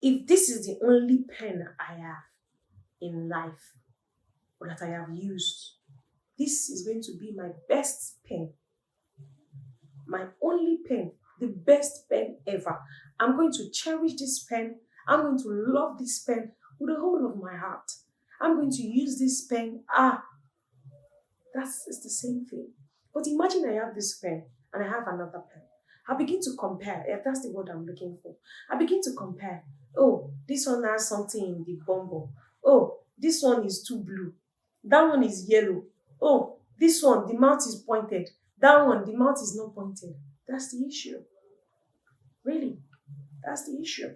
If this is the only pen I have in life or that I have used, this is going to be my best pen, my only pen, the best pen ever. I'm going to cherish this pen. I'm going to love this pen with the whole of my heart. I'm going to use this pen. That's it's the same thing. But imagine I have this pen and I have another pen. I begin to compare. If that's the word I'm looking for. I begin to compare. Oh, this one has something in the bumble. Oh, this one is too blue. That one is yellow. Oh, this one, the mouth is pointed. That one, the mouth is not pointed. That's the issue. Really, that's the issue.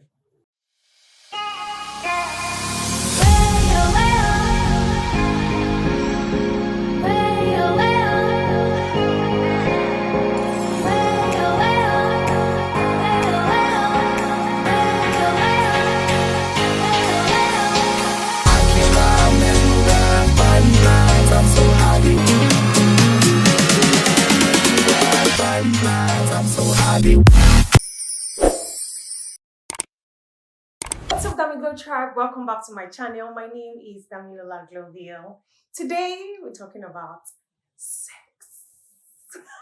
What's up, DamiGlow Tribe? Welcome back to my channel. My name is DamiGlow. Today, we're talking about sex.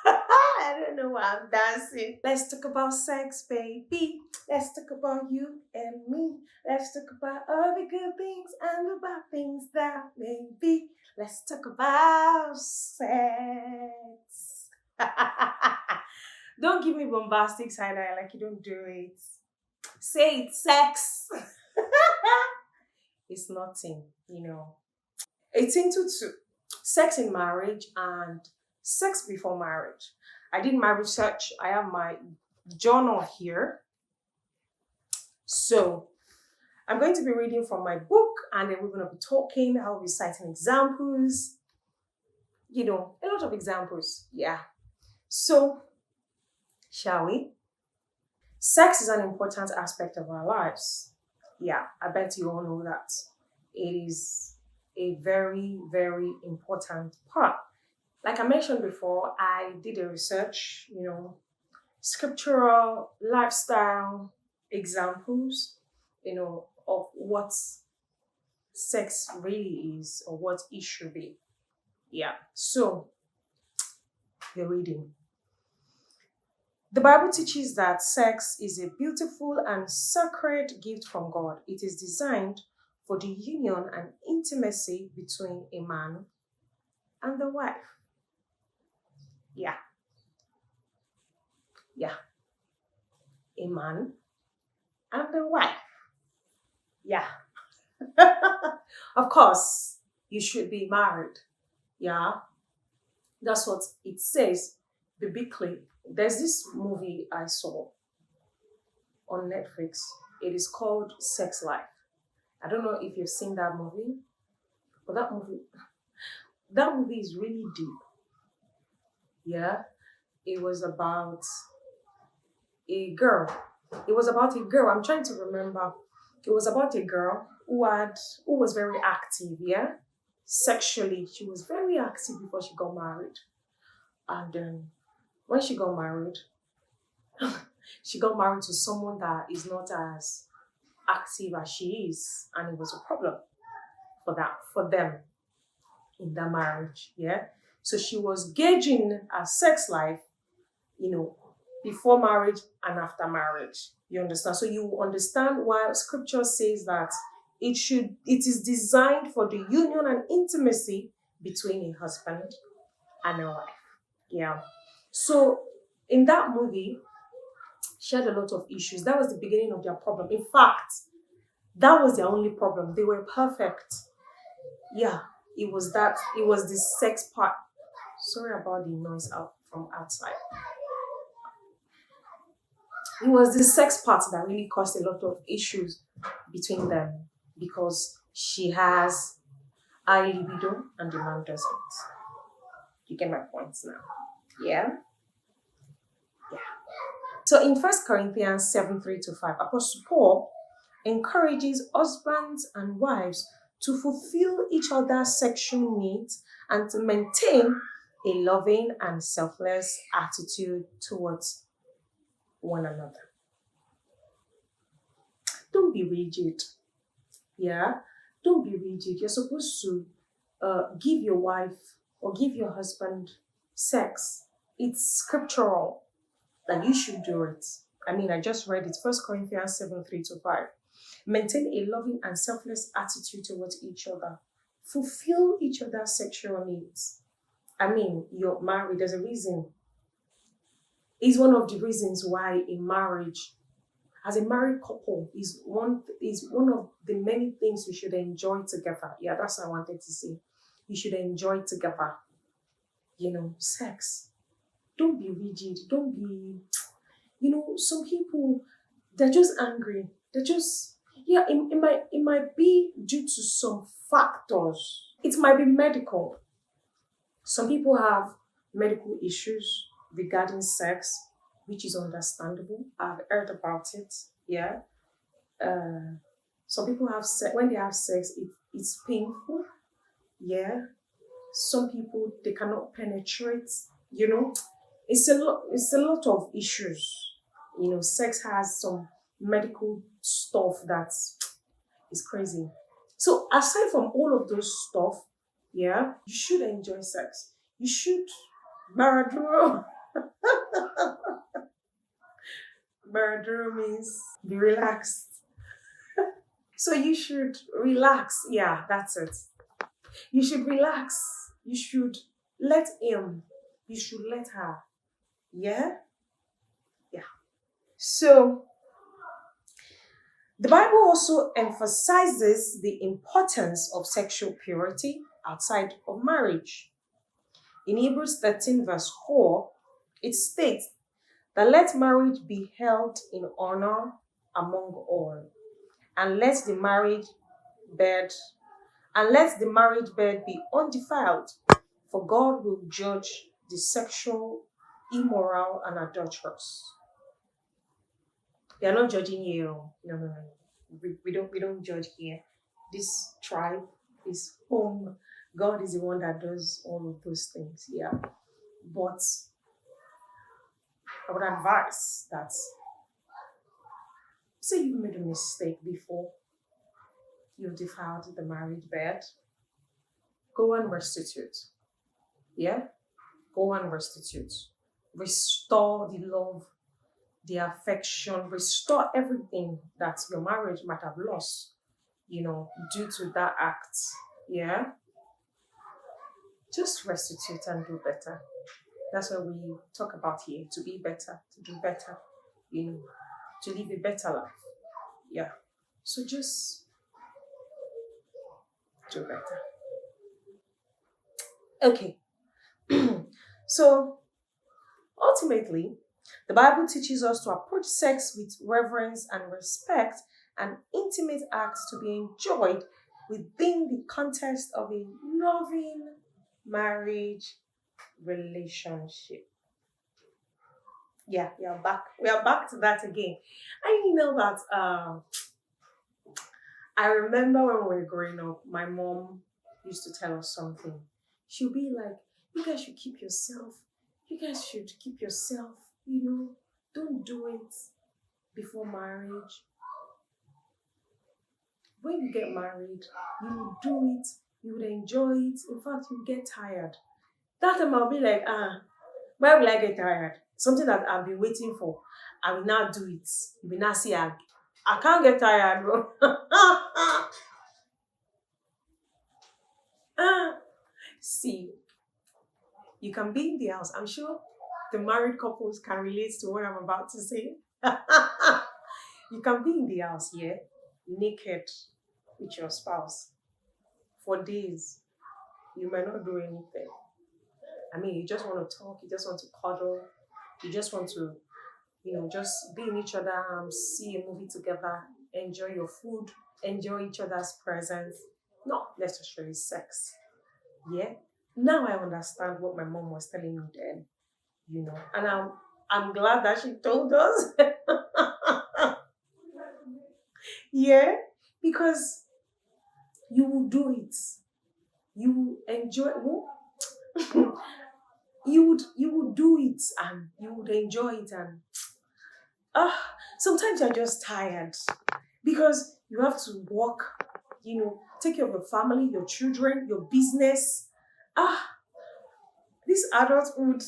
I don't know why I'm dancing. Let's talk about sex, baby. Let's talk about you and me. Let's talk about all the good things and the bad things that may be. Let's talk about sex. Don't give me bombastic side eye like you don't do it. Say it, sex. It's nothing, 1822. Sex in marriage and sex before marriage. I did my research. I have my journal here. So I'm going to be reading from my book and then we're going to be talking. I'll be citing examples, a lot of examples. Yeah. So, shall we? Sex is an important aspect of our lives. Yeah, I bet you all know that. It is a very, very important part. Like I mentioned before, I did a research, scriptural, lifestyle examples, of what sex really is or what it should be. Yeah, so the reading. The Bible teaches that sex is a beautiful and sacred gift from God. It is designed for the union and intimacy between a man and the wife. Yeah. A man and the wife. Yeah. Of course, you should be married. Yeah. That's what it says biblically. There's this movie I saw on Netflix. It is called Sex Life. I don't know if you've seen that movie, but that movie is really deep. Yeah. It was about a girl. I'm trying to remember. It was about a girl who was very active, yeah? Sexually. She was very active before she got married. And then when she got married, she got married to someone that is not as active as she is. And it was a problem for them in that marriage. Yeah. So she was gauging her sex life, before marriage and after marriage. You understand? So you understand why scripture says that it is designed for the union and intimacy between a husband and a wife. Yeah. So in that movie, she had a lot of issues. That was the beginning of their problem. In fact, that was their only problem. They were perfect. Yeah, it was the sex part. Sorry about the noise out from outside. It was the sex part that really caused a lot of issues between them because she has high libido and the man doesn't. You get my points now. Yeah? Yeah. So in 1 Corinthians 7:3-5, Apostle Paul encourages husbands and wives to fulfill each other's sexual needs and to maintain a loving and selfless attitude towards one another. Don't be rigid. Yeah, don't be rigid. You're supposed to give your wife or give your husband sex. It's scriptural that you should do it. I mean, I just read it, 1 Corinthians 7:3-5. Maintain a loving and selfless attitude towards each other. Fulfill each other's sexual needs. I mean, you're married, there's a reason. It's one of the reasons why a marriage, as a married couple, is one of the many things we should enjoy together. Yeah, that's what I wanted to say. You should enjoy together. Sex. Don't be rigid. Don't be, some people, they're just angry. They're just, yeah, it might be due to some factors. It might be medical. Some people have medical issues regarding sex, which is understandable. I've heard about it. Yeah. Uh, some people have sex, when they have sex, it's painful. Yeah. Some people, they cannot penetrate. You know, it's a lot of issues. Sex has some medical stuff that is crazy. So aside from all of those stuff, yeah, you should enjoy sex. You should maraduro. Maraduro means be relaxed. So you should relax. Yeah, that's it. You should relax. You should let him. You should let her. Yeah? Yeah. So the Bible also emphasizes the importance of sexual purity outside of marriage. In Hebrews 13, verse 4, it states that let marriage be held in honor among all, and let the marriage bed be undefiled, for God will judge the sexual, immoral, and adulterous. They are not judging here. No, no, no. We don't judge here. This tribe is home. God is the one that does all of those things. Yeah. But I would advise that, say you've made a mistake before, you've defiled the married bed, go and restitute. Yeah? Go and restitute. Restore the love, the affection, restore everything that your marriage might have lost, due to that act. Yeah? Just restitute and do better. That's what we talk about here, to be better, to do better, to live a better life. Yeah. So just do better. Okay. So ultimately, the Bible teaches us to approach sex with reverence and respect, an intimate act to be enjoyed within the context of a loving marriage relationship. Yeah, we are back. We are back to that again. And you know that I remember when we were growing up, my mom used to tell us something. She'll be like, you guys should keep yourself. You guys should keep yourself, don't do it before marriage. When you get married, you will do it, you will enjoy it. In fact, you get tired. That time I'll be like, why will I get tired? Something that I've been waiting for. I will now do it. You will now see I can't get tired, bro. See, you can be in the house. I'm sure the married couples can relate to what I'm about to say. You can be in the house, yeah, naked with your spouse for days. You might not do anything. I mean, you just want to talk, you just want to cuddle, you just want to, just be in each other arms, see a movie together, enjoy your food, enjoy each other's presence. Not necessarily sex. Yeah? Now I understand what my mom was telling me then, and I'm glad that she told us. Yeah, because you will do it. You will enjoy you would do it and you would enjoy it, and sometimes you're just tired. because you have to work, take care of your family, your children, your business. Ah, this adulthood,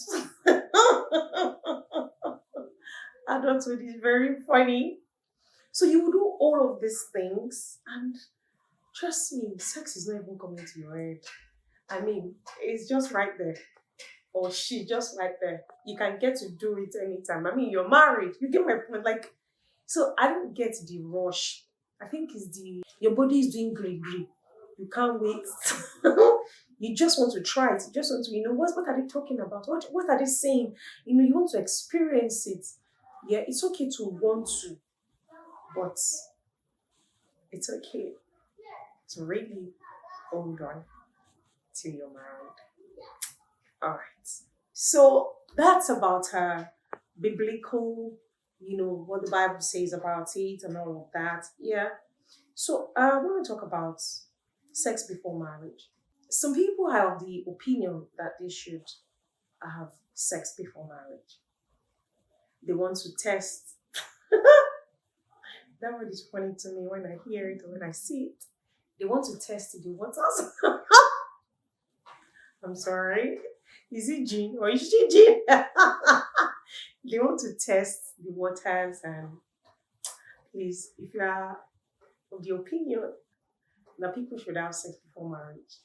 adulthood is very funny. So you will do all of these things, and trust me, sex is not even coming to your head. I mean, it's just right there. Or she just right there. You can get to do it anytime. I mean, you're married. You get my point. Like, so I don't get the rush. I think it's your body is doing great. You can't wait. You just want to try it. You just want to, what are they talking about? What are they saying? You want to experience it. Yeah, it's okay to want to, but it's okay to really hold on till you're married. All right. So that's about biblical, what the Bible says about it and all of that. Yeah. So I want to talk about sex before marriage. Some people have the opinion that they should have sex before marriage. They want to test. That word is funny to me when I hear it or when I see it. They want to test the waters. I'm sorry. Is it Jean or is she Jean? They want to test the waters, and please, if you are of the opinion that people should have sex before marriage,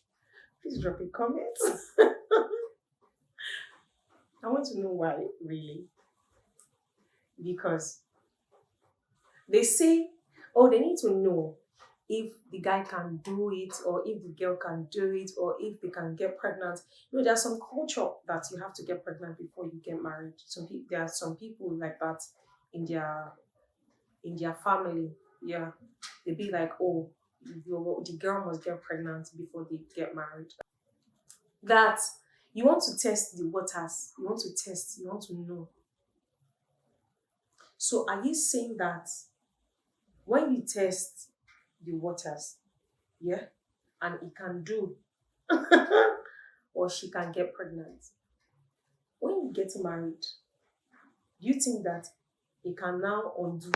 please drop a comment. I want to know why, really. Because they say, oh, they need to know if the guy can do it, or if the girl can do it, or if they can get pregnant. There's some culture that you have to get pregnant before you get married. There are some people like that in their family. Yeah, they be like, oh, the girl must get pregnant before they get married. That you want to test the waters. You want to test. You want to know. So are you saying that when you test the waters, yeah, and it can do, or she can get pregnant, when you get married, do you think that it can now undo?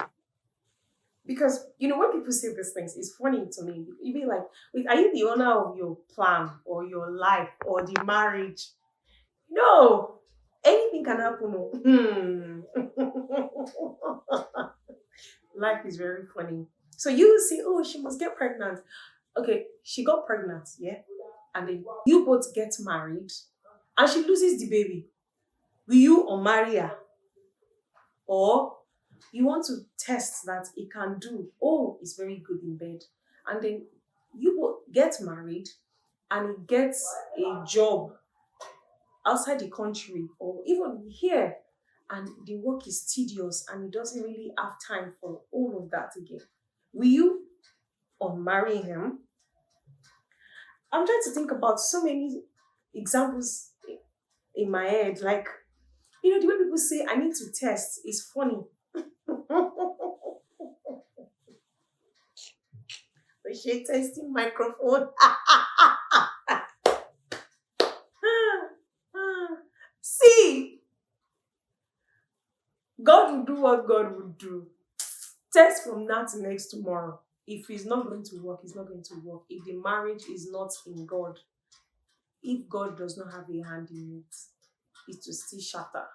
Because when people say these things, it's funny to me. You be like, wait, are you the owner of your plan or your life or the marriage? No, anything can happen. Life is very funny. So you see, oh, she must get pregnant. Okay, she got pregnant, yeah, and then you both get married, and she loses the baby. Will you unmarry her? Or you want to test that it can do, oh, it's very good in bed, and then you both get married, and he gets a job outside the country or even here, and the work is tedious and he doesn't really have time for all of that again. Will you unmarry him? I'm trying to think about so many examples in my head. Like, the way people say, I need to test is funny. She testing microphone. See, God will do what God will do. Test from now to next tomorrow. If it's not going to work, it's not going to work. If the marriage is not in God, if God does not have a hand in it, it will still shatter.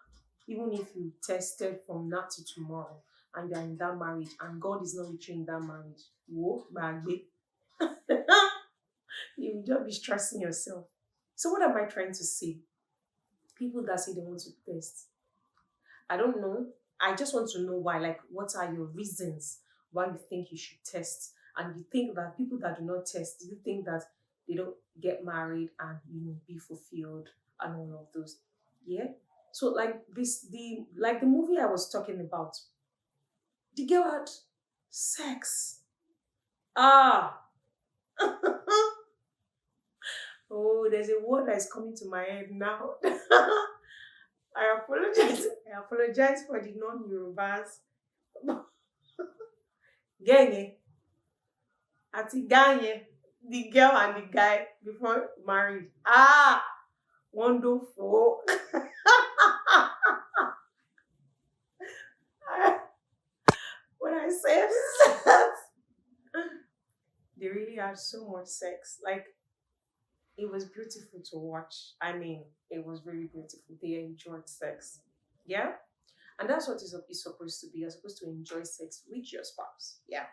Even if you tested from now to tomorrow and you're in that marriage and God is not with you in that marriage, whoa, bagbe. You will just be stressing yourself. So what am I trying to say? People that say they want to test, I don't know. I just want to know why. Like, what are your reasons why you think you should test? And you think that people that do not test, do you think that they don't get married and be fulfilled and all of those? Yeah. So like the movie I was talking about, the girl had sex. Ah. Oh, there's a word that is coming to my head now. I apologize. I apologize for the non-Yorubas. Genye. Ati Ganye. The girl and the guy before married. Ah! Wonderful. When I said They really had so much sex. Like, it was beautiful to watch. I mean, it was really beautiful. They enjoyed sex. Yeah? And that's what is supposed to be. You're supposed to enjoy sex with your spouse. Yeah.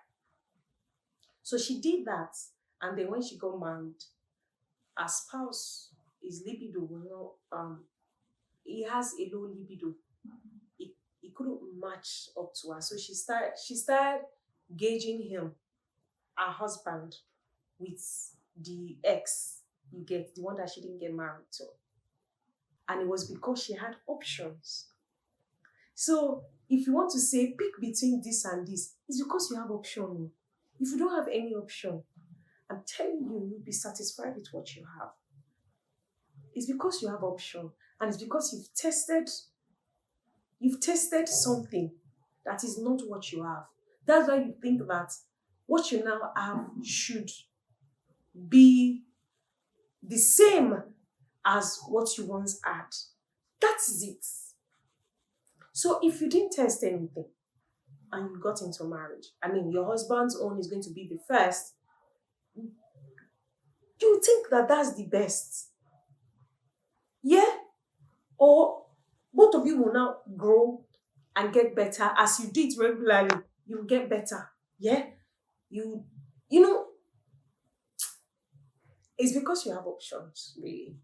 So she did that. And then when she got married, her spouse, his libido will not, he has a low libido. He couldn't match up to her. So she started gauging him, her husband, with the ex, you get, the one that she didn't get married to. And it was because she had options. So if you want to say pick between this and this, it's because you have option. If you don't have any option, I'm telling you, you'll be satisfied with what you have. It's because you have option, and it's because you've tested something that is not what you have. That's why you think that what you now have should be the same as what you once had. That is it. So if you didn't test anything and you got into marriage, I mean, your husband's own is going to be the first, you think that that's the best. Yeah? Or both of you will now grow and get better as you do it regularly. You will get better. Yeah? You know, it's because you have options, really.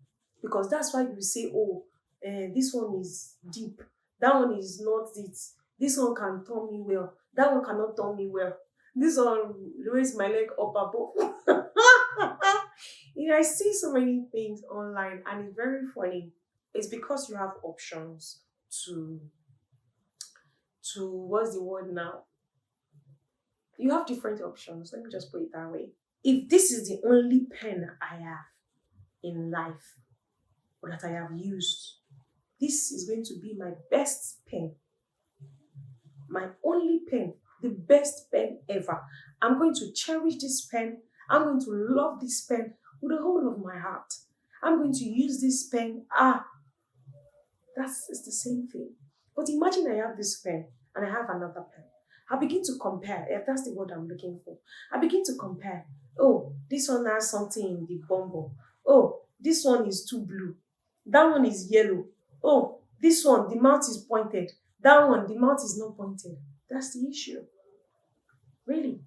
Because that's why you say, oh, this one is deep. That one is not it. This one can turn me well. That one cannot turn me well. This one raise my leg up above. I see so many things online and it's very funny. It's because you have options to what's the word now? You have different options. Let me just put it that way. If this is the only pen I have in life or that I have used, this is going to be my best pen, my only pen, the best pen ever. I'm going to cherish this pen. I'm going to love this pen with the whole of my heart. I'm going to use this pen. It's the same thing. But imagine I have this pen and I have another pen. I begin to compare. If that's the word I'm looking for. I begin to compare. Oh, this one has something in the bumble. Oh, this one is too blue. That one is yellow. Oh, this one, the mouth is pointed. That one, the mouth is not pointed. That's the issue. Really,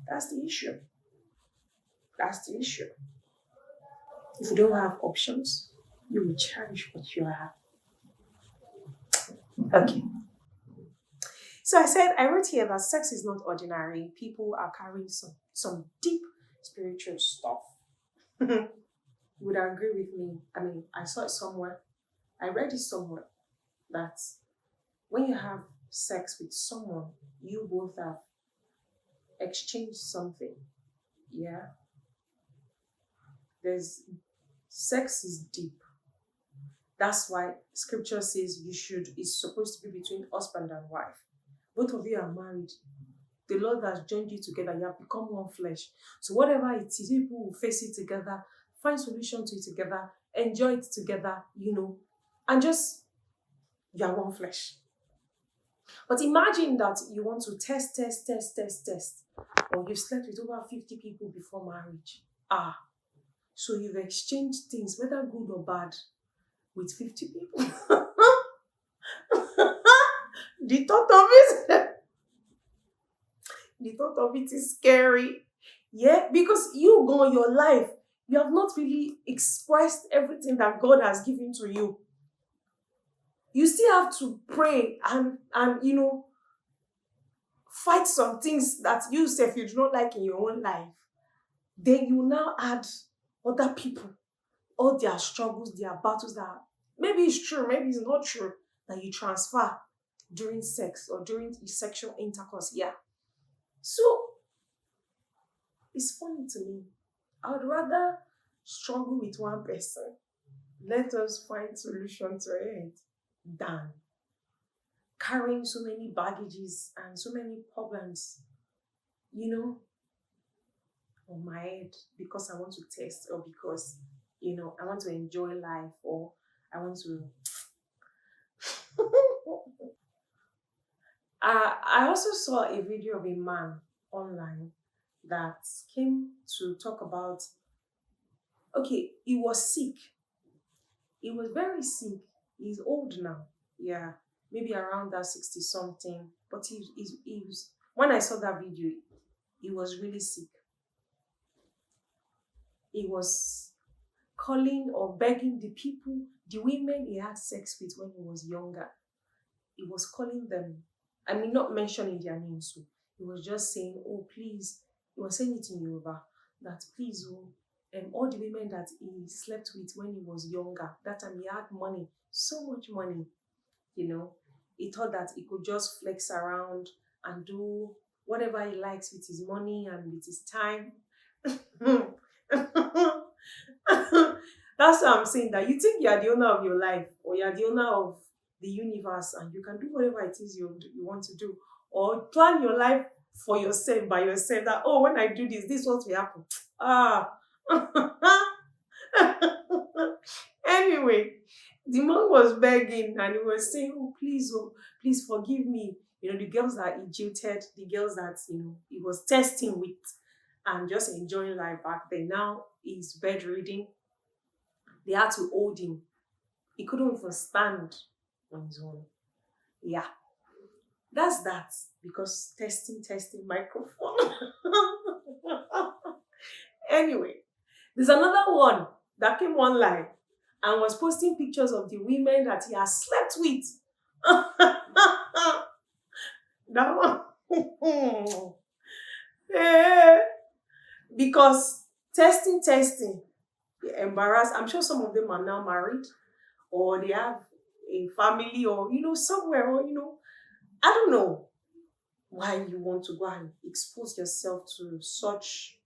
that's the issue. That's the issue. If you don't have options, you will cherish what you have. Okay. So I wrote here that sex is not ordinary. People are carrying some deep spiritual stuff. You would agree with me. I mean, I saw it somewhere. I read it somewhere that when you have sex with someone, you both have exchanged something. Yeah. There's Sex is deep. That's why scripture says it's supposed to be between husband and wife. Both of you are married. The Lord has joined you together. You have become one flesh. So whatever it is, people will face it together, find solution to it together, enjoy it together, and just you are one flesh. But imagine that you want to test, or you've slept with over 50 people before marriage. So you've exchanged things, whether good or bad, with 50 people. The thought of it, the thought of it is scary. Yeah, because you go on your life, you have not really expressed everything that God has given to you. You still have to pray and fight some things that you self you do not like in your own life. Then you now add other people, all their struggles, their battles that maybe it's true, maybe it's not true, that you transfer during sex or during sexual intercourse. Yeah. So it's funny to me. I would rather struggle with one person. Let us find solution to it than carrying so many baggages and so many problems, on my head because I want to test or because, I want to enjoy life or I want to. I also saw a video of a man online that came to talk about, okay, he was sick. He was very sick. He's old now. Yeah, maybe around that 60 something. But he was, when I saw that video, he was really sick. He was calling or begging the people, the women he had sex with when he was younger. He was calling them, I mean, not mentioning their names. So he was just saying, oh, please. He was saying it in Yoruba, that please, oh, all the women that he slept with when he was younger, that time he had money, so much money, you know. He thought that he could just flex around and do whatever he likes with his money and with his time. That's why I'm saying that you think you are the owner of your life, or you are the owner of the universe, and you can do whatever it is you want to do, or plan your life for yourself by yourself. That, oh, when I do this, this is what will happen. Ah. Anyway, the man was begging and he was saying, oh, please forgive me. You know, the girls that he jilted, the girls that, he was testing with and just enjoying life back then. Now he's bedridden. They had to hold him. He couldn't even stand on his own. Yeah. That's that. Because testing microphone. Anyway, there's another one that came online and was posting pictures of the women that he has slept with. That one. Yeah. Because testing, embarrassed. I'm sure some of them are now married, or they have a family, or somewhere, or I don't know why you want to go and expose yourself to such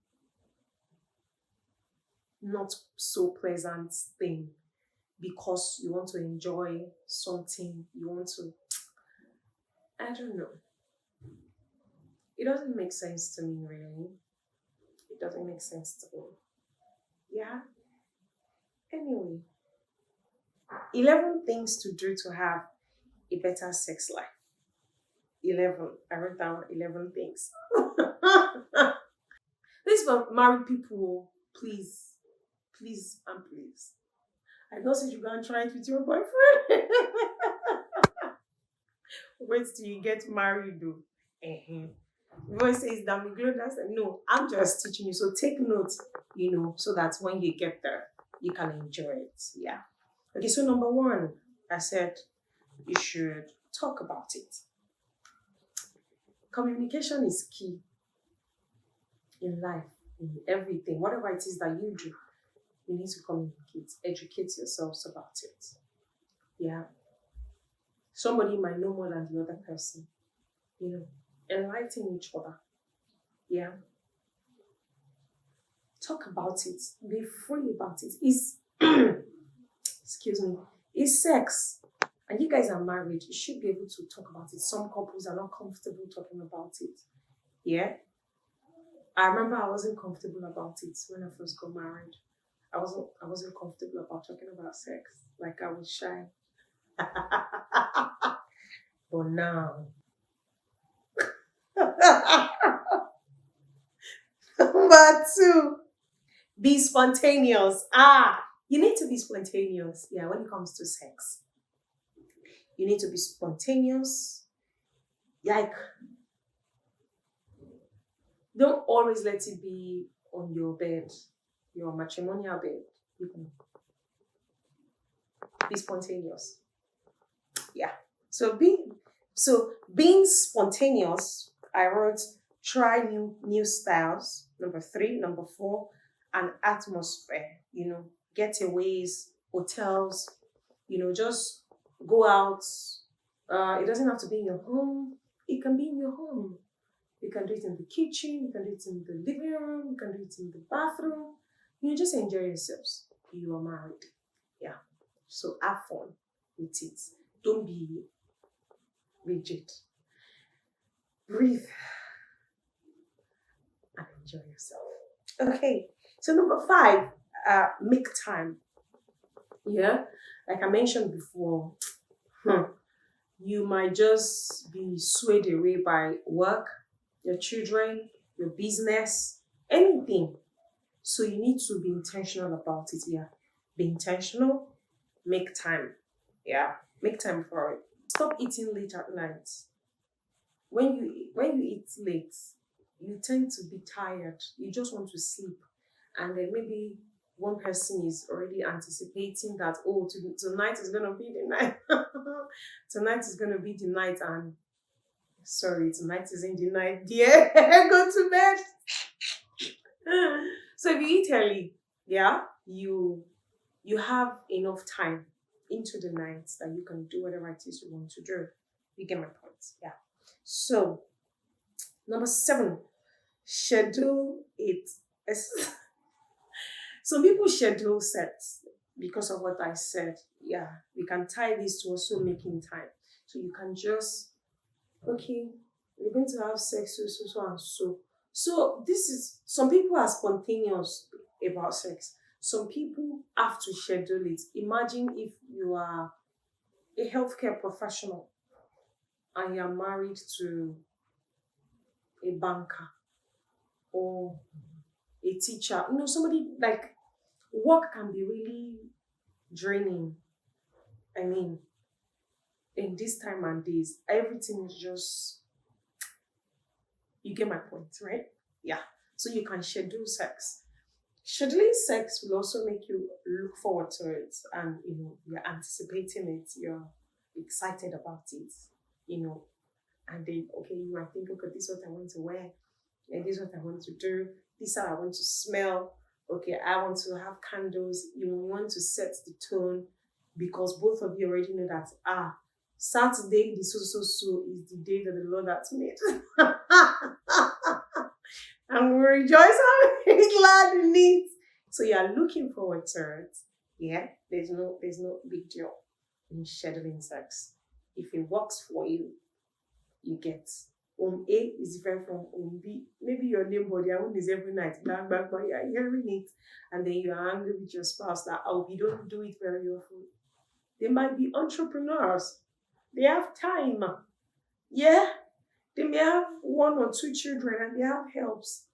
not so pleasant thing because you want to enjoy something, you want to, I don't know. It doesn't make sense to me, really. It doesn't make sense to me. Yeah. Anyway, 11 things to do to have a better sex life. 11. I wrote down 11 things. This for married people, please, please, and please. I don't say you go and try it with your boyfriend. Wait till you get married, though. Voice says DamiGlow. No, I'm just teaching you. So take notes, so that when you get there, you can enjoy it. Yeah. Okay, so number 1, I said you should talk about it. Communication is key in life, in everything, whatever it is that you do. You need to communicate, educate yourselves about it. Yeah. Somebody might know more than the other person. Enlighten each other. Yeah. Talk about it. Be free about it. It's excuse me. It's sex. And you guys are married. You should be able to talk about it. Some couples are not comfortable talking about it. Yeah. I remember I wasn't comfortable about it when I first got married. I wasn't comfortable about talking about sex. Like, I was shy. But now. Number 2, be spontaneous. You need to be spontaneous. Yeah, when it comes to sex. You need to be spontaneous. Like, don't always let it be on your bed, your matrimonial bed. You can be spontaneous. Yeah. So being spontaneous, I wrote try new styles. Number 3, number 4, and atmosphere. Getaways, hotels. Just go out. It doesn't have to be in your home. It can be in your home. You can do it in the kitchen. You can do it in the living room. You can do it in the bathroom. Just enjoy yourselves. You are married. Yeah. So have fun with it. Don't be rigid. Breathe and enjoy yourself. Okay. So number 5, make time. Yeah. Like I mentioned before, you might just be swayed away by work, your children, your business, anything. So you need to be intentional about it. Yeah. Be intentional, make time. Yeah. Make time for it. Stop eating late at night. When you eat late, you tend to be tired. You just want to sleep. And then maybe one person is already anticipating that, oh, tonight is gonna be the night. Tonight is gonna be the night, and sorry, tonight isn't the night, dear. Go to bed. So if you eat early, yeah, you have enough time into the night that you can do whatever it is you want to do. You get my point. Yeah. So number 7, schedule it. Some people schedule sets because of what I said. Yeah, we can tie this to also making time. So you can just, okay, we're going to have sex, so and so. So this is, some people are spontaneous about sex. Some people have to schedule it. Imagine if you are a healthcare professional and you're married to a banker or a teacher. Somebody like, work can be really draining. I mean, in this time and days, everything is just, you get my point, right? Yeah. So you can schedule sex. Scheduling sex will also make you look forward to it, and you're anticipating it, you're excited about it, and then okay, you might think, okay, this is what I want to wear, and this is what I want to do, this is how I want to smell. Okay, I want to have candles. You want to set the tone because both of you already know that Saturday the so is the day that the Lord has made. And we rejoice and be glad in it. So you are looking forward to it. Yeah, there's no big deal in scheduling sex. If it works for you, you get. Home A is different from home B. Maybe your neighbor, their home is every night, bang, bang, bang, you're hearing it. And then you are angry with your spouse that, you don't do it very often. They might be entrepreneurs. They have time. Yeah, they may have 1 or 2 children and they have helps.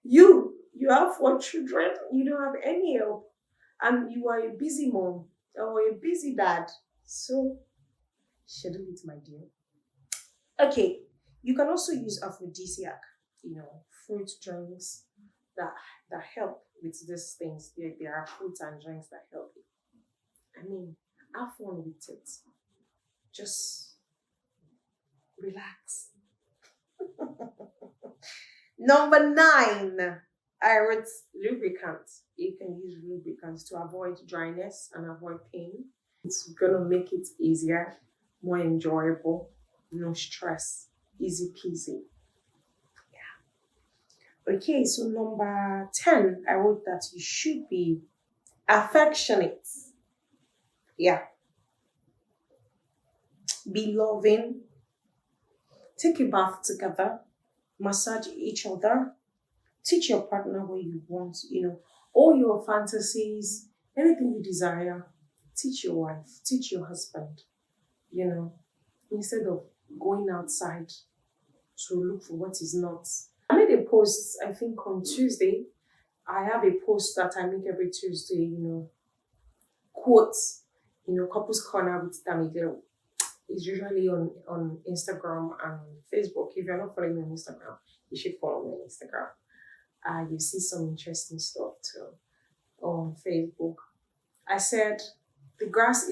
You have 4 children, you don't have any help. And you are a busy mom or a busy dad. So, schedule it, my dear. Okay, you can also use aphrodisiac, fruit drinks that help with these things. There are fruits and drinks that help you. I mean, have fun with it. Just relax. Number 9, I wrote lubricant. You can use lubricants to avoid dryness and avoid pain. It's gonna make it easier, more enjoyable, no stress, easy peasy. Yeah. Okay, so number 10, I wrote that you should be affectionate. Yeah. Be loving. Take a bath together. Massage each other. Teach your partner what you want, all your fantasies, anything you desire. Teach your wife, teach your husband, instead of going outside to look for what is not. I made a post, I think on Tuesday. I have a post that I make every Tuesday, quotes, Couples Corner with DamiGlow. It's usually on Instagram and Facebook. If you're not following me on Instagram, you should follow me on Instagram. You see some interesting stuff too on Facebook. I said the grass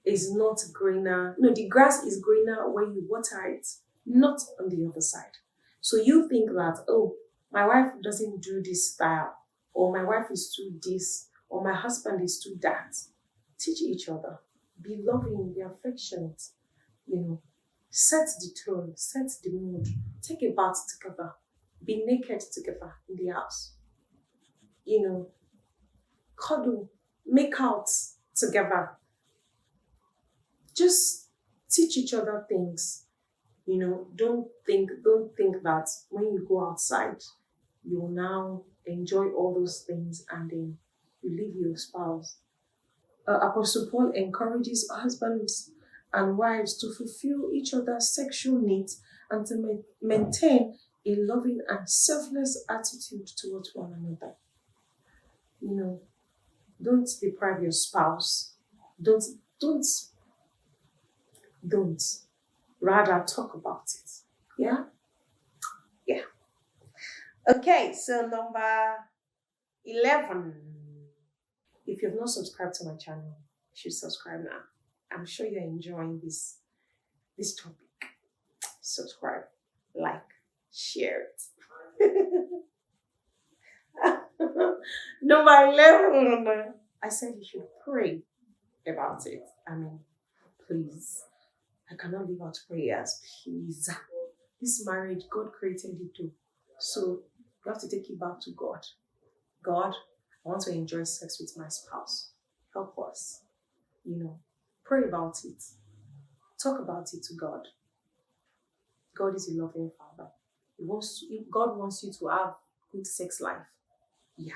is not greener. No, the grass is greener when you water it, not on the other side. So you think that, my wife doesn't do this style, or my wife is too this, or my husband is too that. Teach each other. Be loving, be affectionate, set the tone, set the mood, take a bath together, be naked together in the house, cuddle, make out together. Just teach each other things, don't think that when you go outside, you will now enjoy all those things and then you leave your spouse. Apostle Paul encourages husbands and wives to fulfill each other's sexual needs and to maintain a loving and selfless attitude towards one another. You know, don't deprive your spouse. Don't, don't, don't. Rather talk about it. Yeah? Yeah. Okay, so number 11. If you've not subscribed to my channel, you should subscribe now. I'm sure you're enjoying this topic. Subscribe, like, share it. Number 11. I said you should pray about it. I mean, please. I cannot leave out prayers, please. This marriage, God created it too. So you have to take it back to God. God, I want to enjoy sex with my spouse. Help us. Pray about it. Talk about it to God. God is a loving Father. God wants you to have good sex life. Yeah.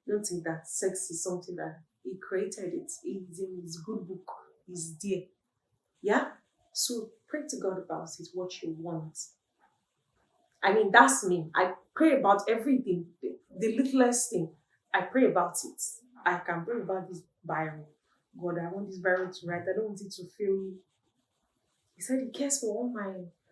Don't think that sex is something that He created. It's in His good book. It's there. Yeah? So pray to God about it, what you want. I mean, that's me. I pray about everything. The littlest thing. I pray about it. I can pray about this Bible. God, I want this Bible to write. I don't want it to fail. He said He cares for all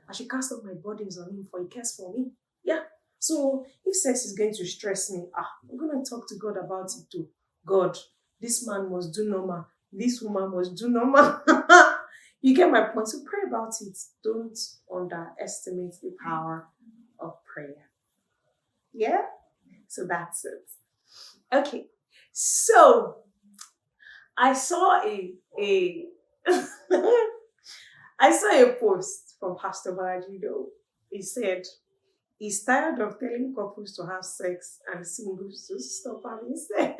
I should cast all my burdens on Him, for He cares for me. Yeah. So if sex is going to stress me, I'm going to talk to God about it too. God, this man must do normal. This woman must do normal. You get my point. So pray about it. Don't underestimate the power of prayer. Yeah? So that's it. Okay. So I saw a I saw a post from Pastor Balajido. He said he's tired of telling couples to have sex and singles to stop having sex.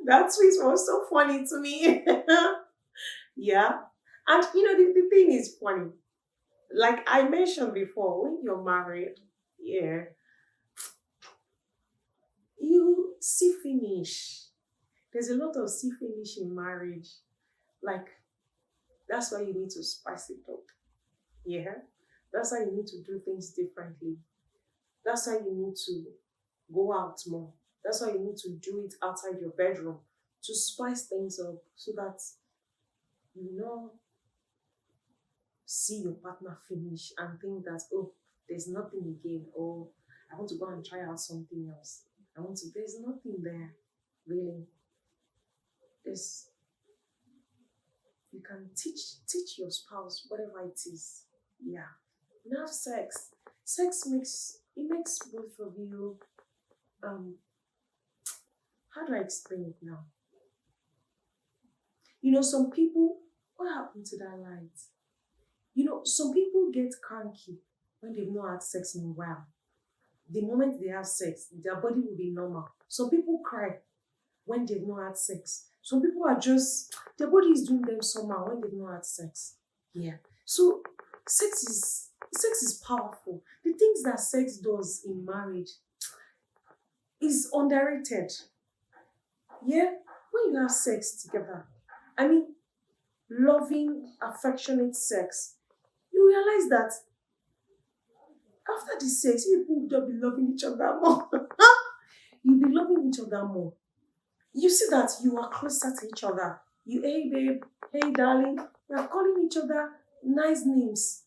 That tweet was so funny to me. Yeah. And the thing is funny. Like I mentioned before, when you're married, yeah, you see finish. There's a lot of see finish in marriage. Like, that's why you need to spice it up. Yeah. That's why you need to do things differently. That's why you need to go out more. That's why you need to do it outside your bedroom to spice things up so that see your partner finish and think that, oh, there's nothing again, or I want to go and try out something else. There's nothing there, really. You can teach your spouse whatever it is. Yeah. You have sex. Sex makes both of you, how do I explain it now? Some people, what happened to that light? Some people get cranky when they've not had sex in a while. The moment they have sex, their body will be normal. Some people cry when they've not had sex. Some people are just, their body is doing them somehow when they've not had sex. Yeah. So sex is powerful. The things that sex does in marriage is underrated. Yeah. When you have sex together, I mean, loving, affectionate sex, you realize that after the sex, you will just be loving each other more. You'll be loving each other more. You see that you are closer to each other. Hey babe, hey darling, you are calling each other nice names.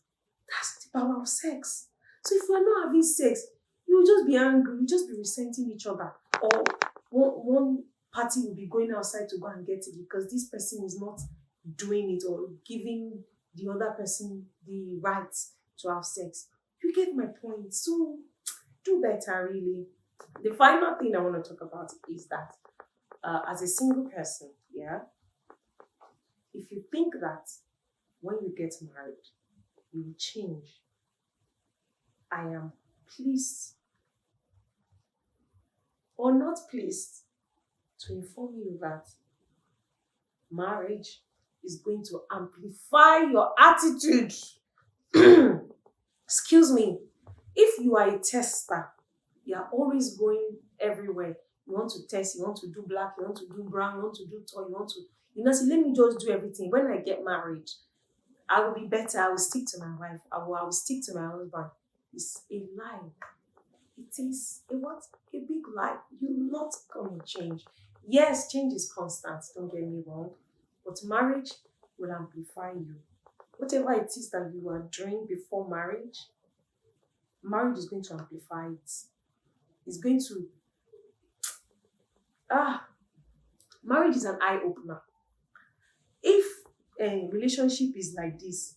That's the power of sex. So if you are not having sex, you will just be angry, you will just be resenting each other. Or one party will be going outside to go and get it because this person is not doing it or giving the other person the right to have sex. You get my point. So do better, really. The final thing I want to talk about is that as a single person, yeah, if you think that when you get married, you will change, I am pleased or not pleased to inform you that marriage is going to amplify your attitude. Excuse me. If you are a tester, you are always going everywhere. You want to test, you want to do black, you want to do brown, you want to do tall, You know, say, let me just do everything. When I get married, I will be better. I will stick to my wife. I will stick to my husband. It's a lie. It is a what? A big lie. You're not going to change. Yes, change is constant. Don't get me wrong. But marriage will amplify you. Whatever it is that you are doing before marriage is going to amplify it. It's going to marriage is an eye opener. If a relationship is like this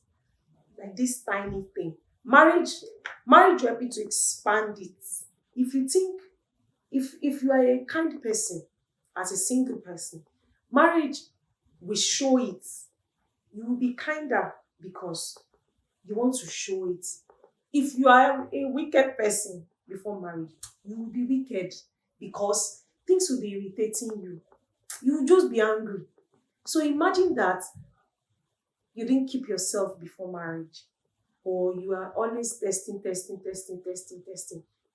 tiny thing, marriage will help you to expand it. If you think, if you are a kind person as a single person, marriage will show it. You will be kinder because you want to show it. If you are a wicked person before marriage, you will be wicked because things will be irritating you. You will just be angry. So imagine that you didn't keep yourself before marriage, or you are always testing.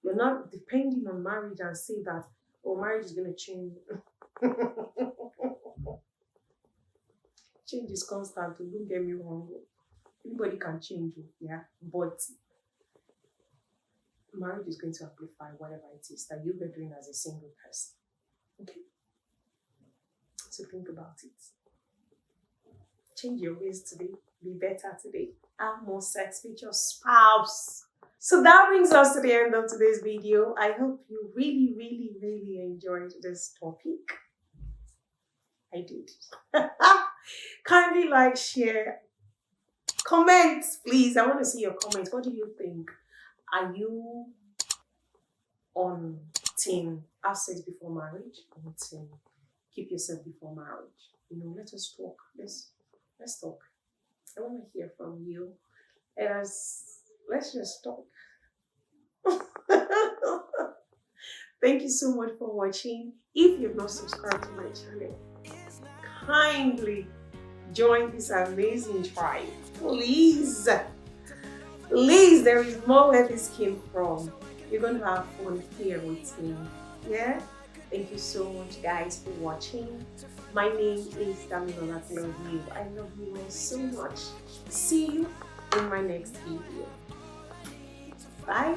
You're not depending on marriage and say that, oh, marriage is going to change. Change is constant. Don't get me wrong. Anybody can change you, yeah. But marriage is going to amplify whatever it is that you're doing as a single person. Okay. So think about it. Change your ways today. Be better today. Have more sex with your spouse. So that brings us to the end of today's video. I hope you really enjoyed this topic. I did. Kindly like, share, comment, please. I want to see your comments. What do you think? Are you on team have sex before marriage, or team keep yourself before marriage? You know, let us talk. Let's talk. I want to hear from you. Let's just talk. Thank you so much for watching. If you've not subscribed to my channel, kindly join this amazing tribe. Please, there is more where this came from. You're going to have fun here with me. Yeah? Thank you so much, guys, for watching. My name is DamiGlow Tribe. I love you all so much. See you in my next video. Bye.